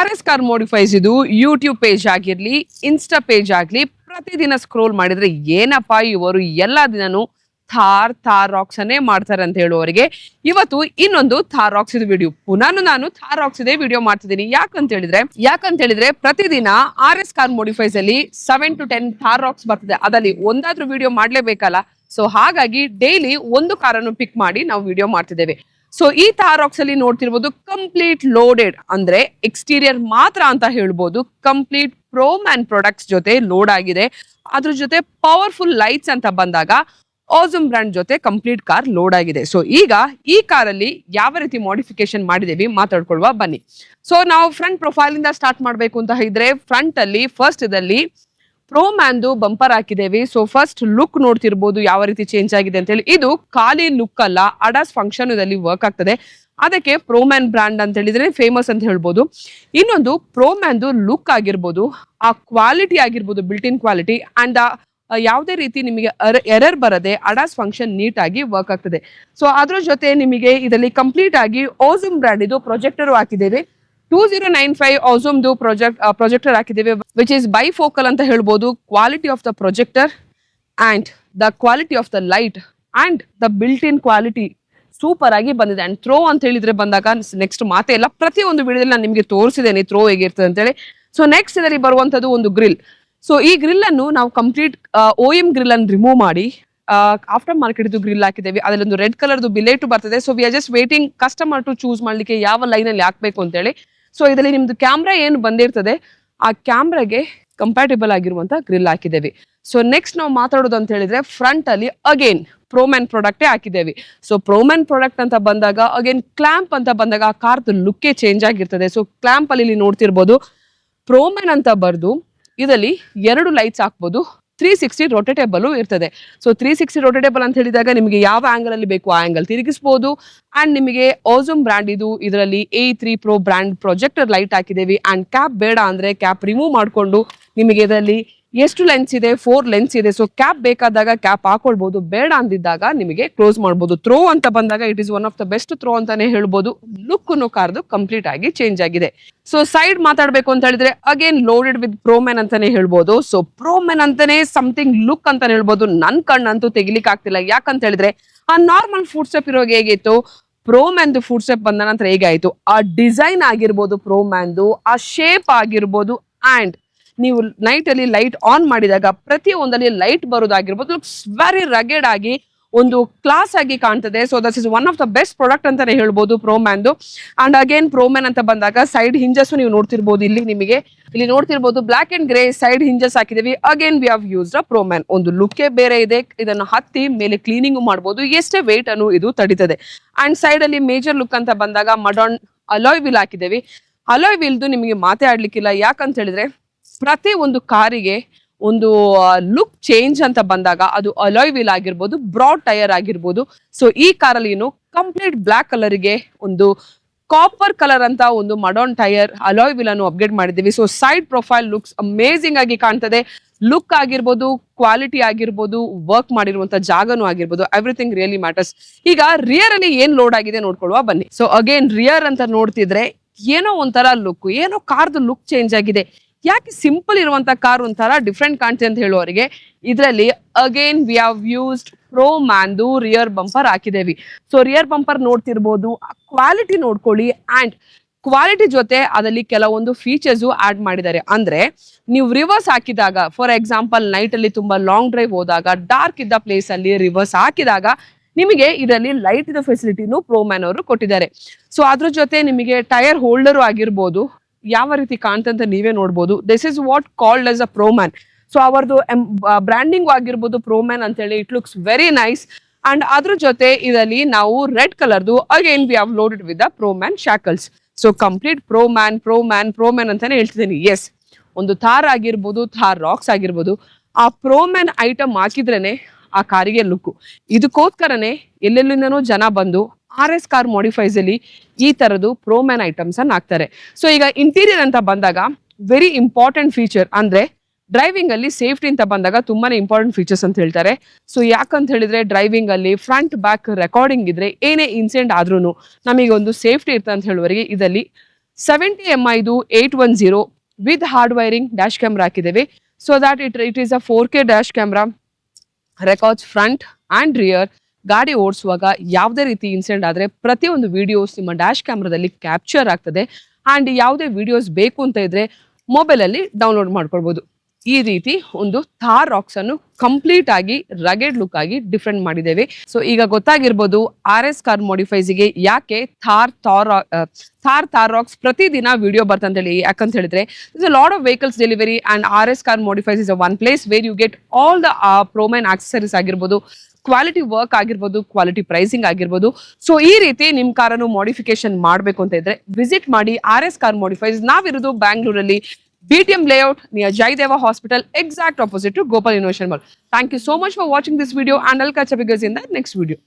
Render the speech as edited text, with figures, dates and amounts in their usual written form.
RS car modifies ಇದು YouTube page ಆಗಿರ್ಲಿ, insta page ಆಗ್ಲಿ, ಪ್ರತಿದಿನ ಸ್ಕ್ರೋಲ್ ಮಾಡಿದ್ರೆ ಏನಪ್ಪಾ ಇವರು ಎಲ್ಲಾ ದಿನನೂ ಥಾರ್ ರಾಕ್ಸ್ ಅನ್ನೇ ಮಾಡ್ತಾರೆ ಅಂತ ಹೇಳುವವರಿಗೆ ಇವತ್ತು ಇನ್ನೊಂದು ಥಾರ್ ರಾಕ್ಸ್ ಇದು ವಿಡಿಯೋ. ಪುನಃ ನಾನು ಥಾರ್ ರಾಕ್ಸ್ ಇದೇ ವಿಡಿಯೋ ಮಾಡ್ತಿದ್ದೀನಿ. ಯಾಕಂತ ಹೇಳಿದ್ರೆ ಪ್ರತಿದಿನ RS ಕಾರ್ ಮಾಡಿಫೈಸ್ ಅಲ್ಲಿ 7 to 10 ಥಾರ್ ರಾಕ್ಸ್ ಬರ್ತದೆ. ಅದರಲ್ಲಿ ಒಂದಾದ್ರೂ ವಿಡಿಯೋ ಮಾಡ್ಲೇಬೇಕಲ್ಲ. ಸೊ ಹಾಗಾಗಿ ಡೈಲಿ ಒಂದು ಕಾರನ್ನು ಪಿಕ್ ಮಾಡಿ ನಾವು ವಿಡಿಯೋ ಮಾಡ್ತಿದ್ದೇವೆ. ಸೊ ಈ ಥಾರ್ ರಾಕ್ಸ್ ಅಲ್ಲಿ ನೋಡ್ತಿರ್ಬೋದು ಕಂಪ್ಲೀಟ್ ಲೋಡೆಡ್, ಅಂದ್ರೆ ಎಕ್ಸ್ಟೀರಿಯರ್ ಮಾತ್ರ ಅಂತ ಹೇಳ್ಬೋದು. ಕಂಪ್ಲೀಟ್ ಪ್ರೋಮ್ಯಾನ್ ಪ್ರಾಡಕ್ಟ್ಸ್ ಜೊತೆ ಲೋಡ್ ಆಗಿದೆ. ಅದ್ರ ಜೊತೆ ಪವರ್ಫುಲ್ ಲೈಟ್ಸ್ ಅಂತ ಬಂದಾಗ ಆಸಮ್ ಬ್ರ್ಯಾಂಡ್ ಜೊತೆ ಕಂಪ್ಲೀಟ್ ಕಾರ್ ಲೋಡ್ ಆಗಿದೆ. ಸೊ ಈಗ ಈ ಕಾರಲ್ಲಿ ಯಾವ ರೀತಿ ಮಾಡಿಫಿಕೇಶನ್ ಮಾಡಿದೇವಿ ಮಾತಾಡ್ಕೊಳ್ವಾ ಬನ್ನಿ. ಸೊ ನಾವು ಫ್ರಂಟ್ ಪ್ರೊಫೈಲ್ ಇಂದ ಸ್ಟಾರ್ಟ್ ಮಾಡ್ಬೇಕು ಅಂತ ಹೇಳಿದ್ರೆ ಫ್ರಂಟ್ ಅಲ್ಲಿ ಫಸ್ಟ್ ಇದಲ್ಲಿ ಪ್ರೋಮ್ಯಾನ್ದು ಬಂಪರ್ ಹಾಕಿದ್ದೇವೆ. ಸೊ ಫಸ್ಟ್ ಲುಕ್ ನೋಡ್ತಿರ್ಬೋದು ಯಾವ ರೀತಿ ಚೇಂಜ್ ಆಗಿದೆ ಅಂತ ಹೇಳಿ. ಇದು ಖಾಲಿ ಲುಕ್ ಅಲ್ಲ, ಅಡಾಸ್ ಫಂಕ್ಷನ್ ಇದರಲ್ಲಿ ವರ್ಕ್ ಆಗ್ತದೆ. ಅದಕ್ಕೆ ಪ್ರೋಮ್ಯಾನ್ ಬ್ರ್ಯಾಂಡ್ ಅಂತ ಹೇಳಿದ್ರೆ ಫೇಮಸ್ ಅಂತ ಹೇಳ್ಬೋದು. ಇನ್ನೊಂದು ಪ್ರೋಮ್ಯಾನ್ದು ಲುಕ್ ಆಗಿರ್ಬೋದು, ಆ ಕ್ವಾಲಿಟಿ ಆಗಿರ್ಬೋದು, ಬಿಲ್ಟ್ ಇನ್ ಕ್ವಾಲಿಟಿ ಅಂಡ್ ಯಾವುದೇ ರೀತಿ ನಿಮಗೆ ಎರರ್ ಬರದೆ ಅಡಾಸ್ ಫಂಕ್ಷನ್ ನೀಟ್ ಆಗಿ ವರ್ಕ್ ಆಗ್ತದೆ. ಸೊ ಅದ್ರ ಜೊತೆ ನಿಮಗೆ ಇದರಲ್ಲಿ ಕಂಪ್ಲೀಟ್ ಆಗಿ ಆಸಮ್ ಬ್ರ್ಯಾಂಡ್ ಇದು ಪ್ರೊಜೆಕ್ಟರ್ ಹಾಕಿದ್ದೇವೆ. 2095 ಆಸಮ್ದು ಪ್ರೊಜೆಕ್ಟರ್ ಹಾಕಿದ್ದೇವೆ, ವಿಚ್ ಇಸ್ ಬೈಫೋಕಲ್ ಅಂತ ಹೇಳ್ಬೋದು. Quality of the projector and the quality of the light and the built in quality super ಆಗಿ ಬಂದಿದೆ. ಅಂಡ್ ಥ್ರೋ ಅಂತ ಹೇಳಿದ್ರೆ ಬಂದಾಗ ನೆಕ್ಸ್ಟ್ ಮಾತೆ ಇಲ್ಲ, ಪ್ರತಿಯೊಂದು ವಿಡಿಯೋದಲ್ಲಿ ನಾನು ನಿಮಗೆ ತೋರಿಸಿದ್ದೇನೆ ಥ್ರೋ ಹೇಗಿರ್ತದೆ ಅಂತೇಳಿ. ಸೊ ನೆಕ್ಸ್ಟ್ ಇದರಲ್ಲಿ ಬರುವಂತದ್ದು ಒಂದು ಗ್ರಿಲ್. ಸೊ ಈ ಗ್ರಿಲ್ ಅನ್ನು ನಾವು ಕಂಪ್ಲೀಟ್ OEM ಗ್ರಿಲ್ ಅನ್ನು ರಿಮೂವ್ ಮಾಡಿ ಆಫ್ಟರ್ ಮಾರ್ಕೆಟ್ ಗ್ರಿಲ್ ಹಾಕಿದ್ದೇವೆ. ಅದರಲ್ಲಿ ಒಂದು ರೆಡ್ ಕಲರ್ದು ಬಿಲೇಟು ಬರ್ತದೆ. So we are just waiting customer to choose ಮಾಡ್ಲಿಕ್ಕೆ ಯಾವ ಲೈನ್ ಅಲ್ಲಿ ಹಾಕ್ಬೇಕು ಅಂತೇಳಿ. ಸೊ ಇದರಲ್ಲಿ ನಿಮ್ದು ಕ್ಯಾಮ್ರಾ ಏನು ಬಂದಿರ್ತದೆ ಆ ಕ್ಯಾಮ್ರಾಗೆ ಕಂಪ್ಯಾಟಿಬಲ್ ಆಗಿರುವಂತ ಗ್ರಿಲ್ ಹಾಕಿದ್ದೇವೆ. ಸೊ ನೆಕ್ಸ್ಟ್ ನಾವು ಮಾತಾಡೋದು ಅಂತ ಹೇಳಿದ್ರೆ ಫ್ರಂಟ್ ಅಲ್ಲಿ ಅಗೇನ್ ಪ್ರೋಮ್ಯಾನ್ ಪ್ರಾಡಕ್ಟೇ ಹಾಕಿದ್ದೇವೆ. ಸೊ ಪ್ರೋಮ್ಯಾನ್ ಪ್ರಾಡಕ್ಟ್ ಅಂತ ಬಂದಾಗ ಅಗೇನ್ ಕ್ಲಾಂಪ್ ಅಂತ ಬಂದಾಗ ಆ ಕಾರ್ದು ಲುಕ್ಕೇ ಚೇಂಜ್ ಆಗಿರ್ತದೆ. ಸೊ ಕ್ಲಾಂಪ್ ಅಲ್ಲಿ ನೋಡ್ತಿರ್ಬೋದು ಪ್ರೋಮ್ಯಾನ್ ಅಂತ ಬರ್ದು ಇದರಲ್ಲಿ 2 ಲೈಟ್ಸ್ ಹಾಕ್ಬೋದು. 360 ರೊಟೇಟೇಬಲ್ ಇರ್ತದೆ. ಸೊ 360 ರೊಟೇಟೇಬಲ್ ಅಂತ ಹೇಳಿದಾಗ ನಿಮಗೆ ಯಾವ ಆಂಗಲ್ ಅಲ್ಲಿ ಬೇಕು ಆ ಆಂಗಲ್ ತಿರುಗಿಸಬಹುದು. ಅಂಡ್ ನಿಮಗೆ ಆಸಮ್ ಬ್ರ್ಯಾಂಡ್ ಇದು ಇದರಲ್ಲಿ A3 Pro brand projector light ಹಾಕಿದ್ದೇವೆ. ಅಂಡ್ ಕ್ಯಾಪ್ ಬೇಡ ಅಂದ್ರೆ ಕ್ಯಾಪ್ ರಿಮೂವ್ ಮಾಡಿಕೊಂಡು ನಿಮಗೆ ಇದರಲ್ಲಿ ಎಷ್ಟು ಲೆನ್ಸ್ ಇದೆ, 4 ಲೆನ್ಸ್ ಇದೆ. ಸೊ ಕ್ಯಾಪ್ ಬೇಕಾದಾಗ ಕ್ಯಾಪ್ ಹಾಕೊಳ್ಬಹುದು, ಬೇಡ ಅಂದಿದ್ದಾಗ ನಿಮಗೆ ಕ್ಲೋಸ್ ಮಾಡಬಹುದು. ಥ್ರೋ ಅಂತ ಬಂದಾಗ it is one of the best throw ಅಂತಾನೆ ಹೇಳ್ಬೋದು. ಲುಕ್ ಕಾರ್ದು ಕಂಪ್ಲೀಟ್ ಆಗಿ ಚೇಂಜ್ ಆಗಿದೆ. ಸೊ ಸೈಡ್ ಮಾತಾಡ್ಬೇಕು ಅಂತ ಹೇಳಿದ್ರೆ ಅಗೇನ್ ಲೋಡೆಡ್ ವಿತ್ ಪ್ರೋಮ್ಯಾನ್ ಅಂತಾನೆ ಹೇಳ್ಬೋದು. ಸೊ ಪ್ರೋಮ್ಯಾನ್ ಅಂತಾನೆ ಸಮಥಿಂಗ್ ಲುಕ್ ಅಂತಾನೆ ಹೇಳ್ಬೋದು. ನನ್ ಕಣ್ಣಂತೂ ತೆಗಿಲಿಕ್ಕೆ ಆಗ್ತಿಲ್ಲ. ಯಾಕಂತ ಹೇಳಿದ್ರೆ ಆ ನಾರ್ಮಲ್ ಫುಡ್ ಸ್ಟೆಪ್ ಇರೋವಾಗ ಹೇಗಿತ್ತು, ಪ್ರೋಮ್ಯಾನ್ದು ಫುಡ್ ಸ್ಟೆಪ್ ಬಂದ ನಂತರ ಹೇಗಾಯ್ತು, ಆ ಡಿಸೈನ್ ಆಗಿರ್ಬೋದು, ಪ್ರೋಮ್ಯಾನ್ದು ಆ ಶೇಪ್ ಆಗಿರ್ಬೋದು, ಅಂಡ್ ನೀವು ನೈಟ್ ಅಲ್ಲಿ ಲೈಟ್ ಆನ್ ಮಾಡಿದಾಗ ಪ್ರತಿಯೊಂದಲ್ಲಿ ಲೈಟ್ ಬರೋದಾಗಿರ್ಬೋದು, ಲುಕ್ಸ್ ವೆರಿ ರಗೆಡ್ ಆಗಿ ಒಂದು ಕ್ಲಾಸ್ ಆಗಿ ಕಾಣ್ತದೆ. So that is one of the best product ಅಂತಾನೆ ಹೇಳ್ಬೋದು ಪ್ರೋಮ್ಯಾನ್ದು. ಅಂಡ್ ಅಗೇನ್ ಪ್ರೋಮ್ಯಾನ್ ಅಂತ ಬಂದಾಗ ಸೈಡ್ ಹಿಂಜಸ್ ನೀವು ನೋಡ್ತಿರ್ಬೋದು. ಇಲ್ಲಿ ನೋಡ್ತಿರ್ಬೋದು black and grey side hinges ಹಾಕಿದೀವಿ. Again we have used a Proman. ಒಂದು ಲುಕ್ಕೇ ಬೇರೆ ಇದೆ. ಇದನ್ನು ಹತ್ತಿ ಮೇಲೆ ಕ್ಲೀನಿಂಗ್ ಮಾಡಬಹುದು, ಎಷ್ಟೇ ವೆಯ್ಟ್ ಅನ್ನು ಇದು ತಡಿತದೆ. ಅಂಡ್ ಸೈಡ್ ಅಲ್ಲಿ ಮೇಜರ್ ಲುಕ್ ಅಂತ ಬಂದಾಗ ಮಡಾನ್ ಅಲಾಯ್ ವೀಲ್ ಹಾಕಿದ್ದೇವೆ. ಅಲಾಯ್ ವೀಲ್ದು ನಿಮಗೆ ಮಾತೇ ಆಡ್ಲಿಕ್ಕಿಲ್ಲ. ಯಾಕಂತ ಹೇಳಿದ್ರೆ ಪ್ರತಿ ಒಂದು ಕಾರಿಗೆ ಒಂದು ಲುಕ್ ಚೇಂಜ್ ಅಂತ ಬಂದಾಗ ಅದು ಅಲಾಯ್ ವೀಲ್ ಆಗಿರ್ಬೋದು, ಬ್ರಾಡ್ ಟೈರ್ ಆಗಿರ್ಬೋದು. ಸೊ ಈ ಕಾರಲ್ಲಿ ಏನು ಕಂಪ್ಲೀಟ್ ಬ್ಲಾಕ್ ಕಲರ್ಗೆ ಒಂದು ಕಾಪರ್ ಕಲರ್ ಅಂತ ಒಂದು ಮಡಾನ್ ಟೈರ್ ಅಲಾಯ್ ವೀಲ್ ಅನ್ನು ಅಪ್ಗ್ರೇಡ್ ಮಾಡಿದ್ದೀವಿ. So side profile looks amazing ಆಗಿ ಕಾಣ್ತದೆ. ಲುಕ್ ಆಗಿರ್ಬೋದು, ಕ್ವಾಲಿಟಿ ಆಗಿರ್ಬೋದು, ವರ್ಕ್ ಮಾಡಿರುವಂತ ಜಾಗನೂ ಆಗಿರ್ಬೋದು, ಎವ್ರಿಥಿಂಗ್ ರಿಯಲಿ ಮ್ಯಾಟರ್ಸ್. ಈಗ ರಿಯರ್ ಅಲ್ಲಿ ಏನ್ ಲೋಡ್ ಆಗಿದೆ ನೋಡ್ಕೊಳ್ಳುವ ಬನ್ನಿ. ಸೊ ಅಗೇನ್ ರಿಯರ್ ಅಂತ ನೋಡ್ತಿದ್ರೆ ಏನೋ ಒಂಥರ ಲುಕ್, ಏನೋ ಕಾರ್ದು ಲುಕ್ ಚೇಂಜ್ ಆಗಿದೆ. ಯಾಕೆ ಸಿಂಪಲ್ ಇರುವಂತ ಕಾರ್ ಒಂಥರ ಡಿಫ್ರೆಂಟ್ ಕಾಣ್ತಿದೆ ಅಂತ ಹೇಳುವವರಿಗೆ ಇದರಲ್ಲಿ ಅಗೇನ್ ವಿ ಹಾವ್ ಯೂಸ್ಡ್ ಪ್ರೋಮ್ಯಾನ್ದು ರಿಯರ್ ಬಂಪರ್ ಹಾಕಿದ್ದೇವೆ. ಸೊ ರಿಯರ್ ಬಂಪರ್ ನೋಡ್ತಿರ್ಬೋದು, ಕ್ವಾಲಿಟಿ ನೋಡ್ಕೊಳ್ಳಿ. ಅಂಡ್ ಕ್ವಾಲಿಟಿ ಜೊತೆ ಅದರಲ್ಲಿ ಕೆಲವೊಂದು ಫೀಚರ್ಸ್ ಆಡ್ ಮಾಡಿದ್ದಾರೆ. ಅಂದ್ರೆ ನೀವು ರಿವರ್ಸ್ ಹಾಕಿದಾಗ, ಫಾರ್ ಎಕ್ಸಾಂಪಲ್ ನೈಟ್ ಅಲ್ಲಿ ತುಂಬಾ ಲಾಂಗ್ ಡ್ರೈವ್ ಹೋದಾಗ ಡಾರ್ಕ್ ಇದ್ದ ಪ್ಲೇಸ್ ಅಲ್ಲಿ ರಿವರ್ಸ್ ಹಾಕಿದಾಗ ನಿಮಗೆ ಇದರಲ್ಲಿ ಲೈಟ್ ಇದ ಫೆಸಿಲಿಟಿನೂ ಪ್ರೋಮ್ಯಾನ್ ಅವರು ಕೊಟ್ಟಿದ್ದಾರೆ. ಸೊ ಅದ್ರ ಜೊತೆ ನಿಮಗೆ ಟೈರ್ ಹೋಲ್ಡರ್ ಆಗಿರ್ಬೋದು, ಯಾವ ರೀತಿ ಕಾಣ್ತಂತ ನೀವೇ ನೋಡ್ಬೋದು. This is what called as a Proman. So ಅವರದು ಬ್ರ್ಯಾಂಡಿಂಗ್ ಆಗಿರ್ಬೋದು ಪ್ರೋಮ್ಯಾನ್ ಅಂತ ಹೇಳಿ it looks very nice. And ಅದ್ರ ಜೊತೆ ಇದರಲ್ಲಿ ನಾವು ರೆಡ್ ಕಲರ್ದು again we have loaded with the Proman shackles. So complete Proman ಅಂತಾನೆ ಹೇಳ್ತಿದ್ದೀನಿ. ಎಸ್, ಒಂದು ಥಾರ್ ಆಗಿರ್ಬೋದು, ಥಾರ್ ರಾಕ್ಸ್ ಆಗಿರ್ಬೋದು, ಆ ಪ್ರೋಮ್ಯಾನ್ ಐಟಮ್ ಹಾಕಿದ್ರೇನೆ ಆ ಕಾರಿಗೆ ಲುಕ್. ಇದಕ್ಕೋಸ್ಕರನೇ ಎಲ್ಲೆಲ್ಲಿಂದನೂ ಜನ ಬಂದು RS ಕಾರ್ ಮಾಡಿಫೈಸ್ ಅಲ್ಲಿ ಈ ತರದ್ದು ಪ್ರೋಮ್ಯಾನ್ ಐಟಮ್ಸ್ ಅನ್ನ ಹಾಕ್ತಾರೆ. ಸೊ ಈಗ ಇಂಟೀರಿಯರ್ ಅಂತ ಬಂದಾಗ ವೆರಿ ಇಂಪಾರ್ಟೆಂಟ್ ಫೀಚರ್ ಅಂದ್ರೆ ಡ್ರೈವಿಂಗ್ ಅಲ್ಲಿ ಸೇಫ್ಟಿ ಅಂತ ಬಂದಾಗ ತುಂಬಾನೇ ಇಂಪಾರ್ಟೆಂಟ್ ಫೀಚರ್ಸ್ ಅಂತ ಹೇಳ್ತಾರೆ. ಸೊ ಯಾಕಂತ ಹೇಳಿದ್ರೆ ಡ್ರೈವಿಂಗ್ ಅಲ್ಲಿ ಫ್ರಂಟ್ ಬ್ಯಾಕ್ ರೆಕಾರ್ಡಿಂಗ್ ಇದ್ರೆ ಏನೇ ಇನ್ಸಿಡೆಂಟ್ ಆದ್ರೂ ನಮಗೆ ಒಂದು ಸೇಫ್ಟಿ ಇರ್ತದೆ ಅಂತ ಹೇಳುವವರಿಗೆ ಇದರಲ್ಲಿ 70 MI 810 with hard wiring dash camera ಹಾಕಿದ್ದೇವೆ. So that it is a 4K dash camera, records front and rear. ಗಾಡಿ ಓಡಿಸುವಾಗ ಯಾವುದೇ ರೀತಿ ಇನ್ಸಿಡೆಂಟ್ ಆದರೆ ಪ್ರತಿಯೊಂದು ವಿಡಿಯೋಸ್ ನಿಮ್ಮ ಡ್ಯಾಶ್ ಕ್ಯಾಮ್ರಾದಲ್ಲಿ ಕ್ಯಾಪ್ಚರ್ ಆಗ್ತದೆ. ಆ್ಯಂಡ್ ಯಾವುದೇ ವಿಡಿಯೋಸ್ ಬೇಕು ಅಂತ ಇದ್ರೆ ಮೊಬೈಲಲ್ಲಿ ಡೌನ್ಲೋಡ್ ಮಾಡ್ಕೊಳ್ಬೋದು. ಈ ರೀತಿ ಒಂದು ಥಾರ್ ರಾಕ್ಸ್ ಅನ್ನು ಕಂಪ್ಲೀಟ್ ಆಗಿ ರಗೆಡ್ ಲುಕ್ ಆಗಿ ಡಿಫ್ರೆಂಟ್ ಮಾಡಿದ್ದೇವೆ. ಸೊ ಈಗ ಗೊತ್ತಾಗಿರ್ಬೋದು RS ಕಾರ್ ಮಾಡಿಫೈಸ್ಗೆ ಯಾಕೆ ಥಾರ್ ರಾಕ್ಸ್ ಪ್ರತಿದಿನ ವಿಡಿಯೋ ಬರ್ತಂತೇಳಿ. ಯಾಕಂತ ಹೇಳಿದ್ರೆ is a lot of vehicles delivery and RS car modifies is a one place where you get all the Proman accessories ಆಗಿರ್ಬೋದು, ಕ್ವಾಲಿಟಿ ವರ್ಕ್ ಆಗಿರ್ಬೋದು, ಕ್ವಾಲಿಟಿ ಪ್ರೈಸಿಂಗ್ ಆಗಿರ್ಬೋದು. ಸೊ ಈ ರೀತಿ ನಿಮ್ ಕಾರನ್ನು ಮಾಡಿಫಿಕೇಶನ್ ಮಾಡಬೇಕು ಅಂತ ಇದ್ರೆ ವಿಸಿಟ್ ಮಾಡಿ RS ಕಾರ್ ಮಾಡಿಫೈಸ್. ನಾವಿರೋದು ಬ್ಯಾಂಗ್ಳೂರಲ್ಲಿ BTM layout near Jaideva Hospital, exact opposite to Gopal Innovation Mall. Thank you so much for watching this video and I'll catch up with you guys in the next video.